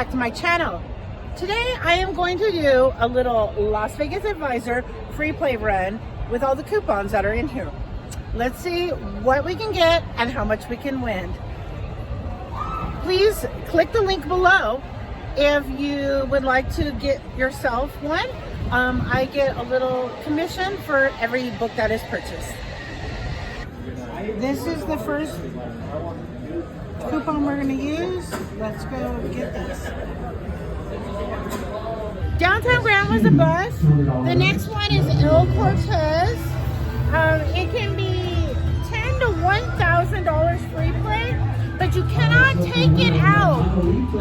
back to my channel. Today I am going to do a little Las Vegas Advisor free play run with all the coupons that are in here. Let's see what we can get and how much we can win. Please click the link below if you would like to get yourself one. I get a little commission for every book that is purchased. This is the first coupon we're going to use. Let's go get these. Downtown Grand was a bus. The next one is El Cortez. It can be $10 to $1,000 free play, but you cannot take it out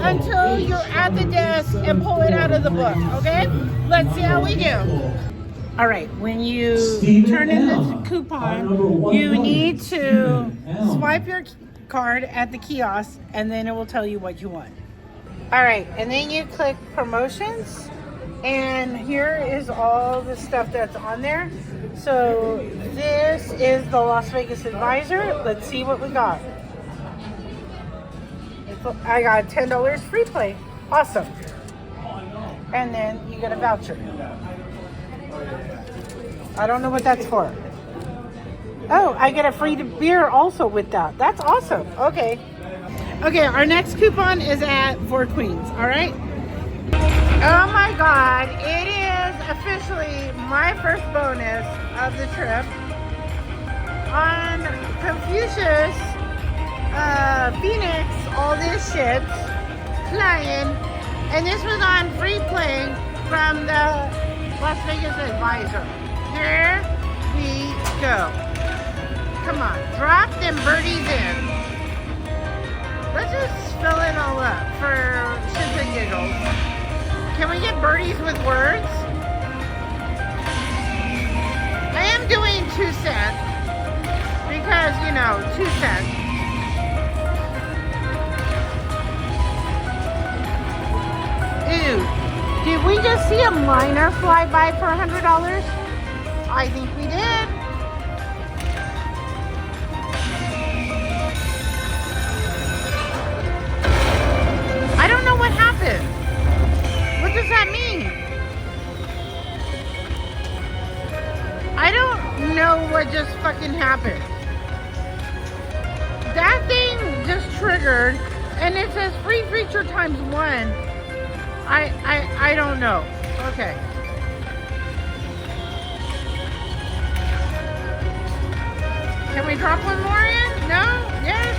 until you're at the desk and pull it out of the book, okay? Let's see how we do. All right, when you turn in the coupon, you need to swipe your card at the kiosk and then it will tell you what you want. All right, and then you click promotions, and here is all the stuff that's on there. So this is the Las Vegas Advisor. Let's see what we got. I got $10 free play. Awesome. And then you get a voucher. I don't know what that's for. Oh, I get a free beer also with that. That's awesome. Okay. Okay, our next coupon is at Four Queens. All right. Oh my God. It is officially my first bonus of the trip. On Confucius, Phoenix, all this shit, flying. And this was on free play from the Las Vegas Advisor. Here we go. Come on, drop them birdies in. Let's just fill it all up for shits and giggles. Can we get birdies with words? I am doing 2 cents because, you know, 2 cents. Ew, did we just see a miner fly by for $100? I think we did. I don't know what happened. What does that mean? I don't know what just fucking happened. That thing just triggered and it says free feature times 1. I don't know. Okay. Can we drop one more in? No? Yes?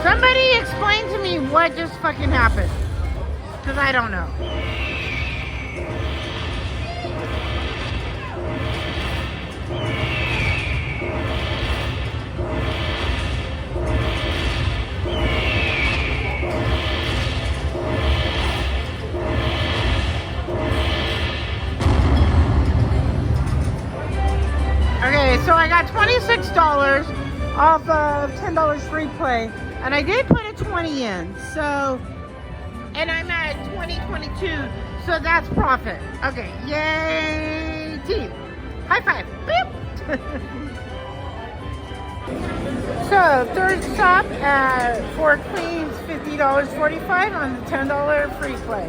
Somebody explain to me what just fucking happened. Because I don't know. Okay, so I got $26 off of $10 free play, and I did put a 20 in, so, and I'm at 2022, so that's profit. Okay, yay, team. High five, beep. So, third stop at Four Queens, $50.45 on the $10 free play.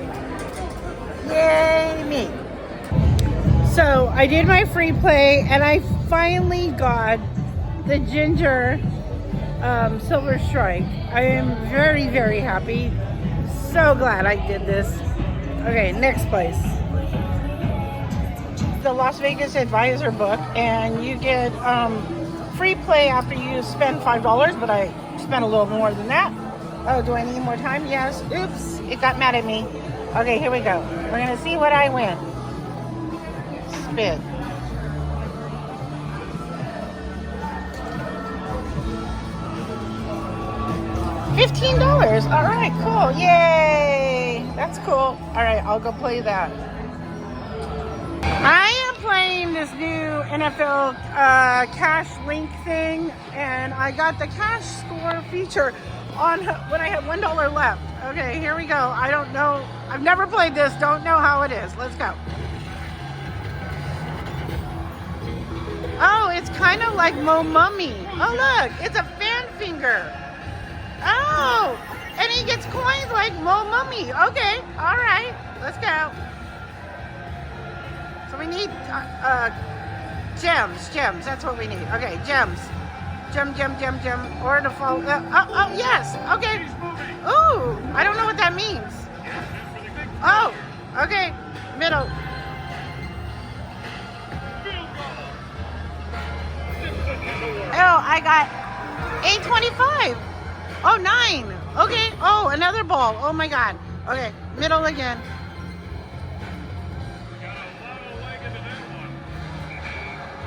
Yay, me. So I did my free play and I finally got the Ginger Silver Strike. I am very, very happy. So glad I did this. Okay, next place. The Las Vegas Advisor book, and you get free play after you spend $5, but I spent a little more than that. Oh, do I need more time? Yes. Oops, it got mad at me. Okay, here we go. We're gonna see what I win. Spin. $15. All right, cool. Yay. That's cool. All right, I'll go play that. I am playing this new NFL cash link thing, and I got the cash score feature on when I had $1 left. Okay, here we go. I don't know. I've never played this. Don't know how it is. Let's go. Oh, it's kind of like Mo Mummy. Oh, look, it's a fan finger. Oh, and he gets coins like Mo Mummy. Okay, all right, let's go. So we need gems. That's what we need. Okay, gems. Gem. Or to fall. Oh, yes. Okay. Ooh, I don't know what that means. Oh, okay. Middle. Oh, I got 825. Oh, 9. Okay. Oh, another ball. Oh my God. Okay, middle again.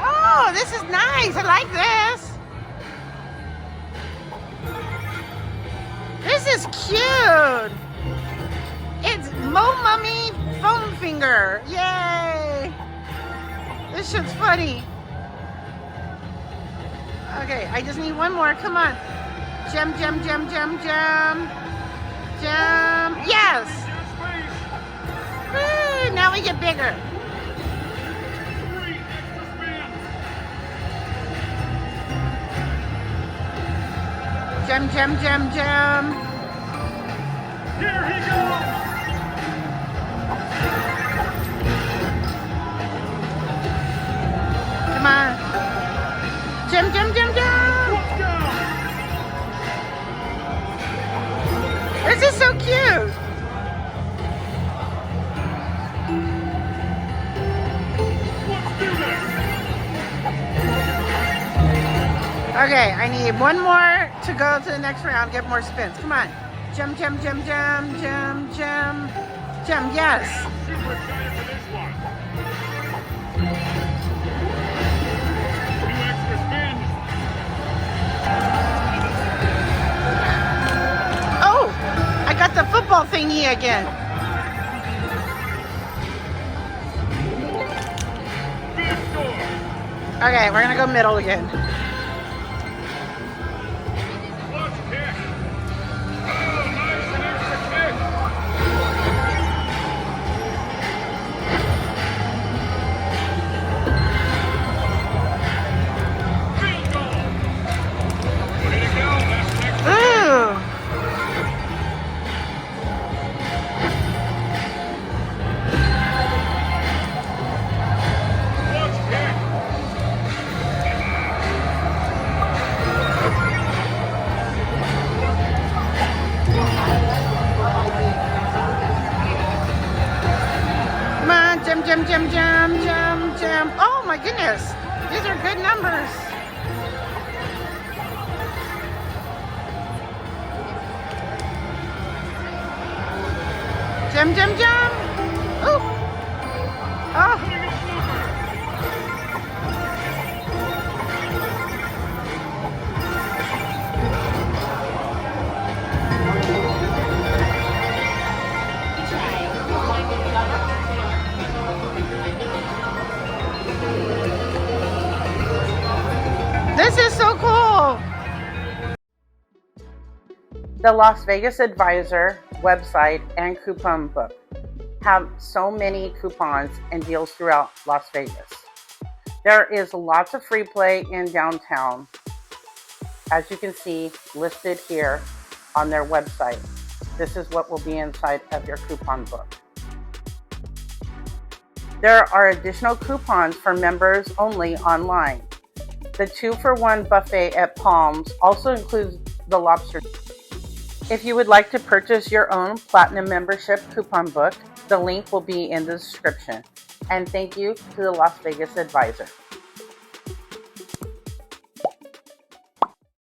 Oh, this is nice. I like this. This is cute. It's Mo Mummy Foam Finger. Yay. This shit's funny. Okay, I just need one more. Come on. Gem. Yes. Woo, now we get bigger. Gem. Here he goes. Come on. Gem. This is so cute. Okay, I need one more to go to the next round, get more spins. Come on. Gem. Yes. Super excited for this one. 2 extra spins. Oh, I got the football thingy again. Good score. Okay, we're gonna go middle again. Clutch kick. Oh, nice and extra kick. Field goal. Way to go. That's next. Ooh. Clutch kick. Come on, gem. Oh my goodness, these are good numbers. Gem. Ooh. Oh. This is so cool. The Las Vegas Advisor website and coupon book have so many coupons and deals throughout Las Vegas. There is lots of free play in downtown, as you can see listed here on their website. This is what will be inside of your coupon book. There are additional coupons for members only online. The 2-for-1 buffet at Palms also includes the lobster. If you would like to purchase your own Platinum membership coupon book, the link will be in the description. And thank you to the Las Vegas Advisor.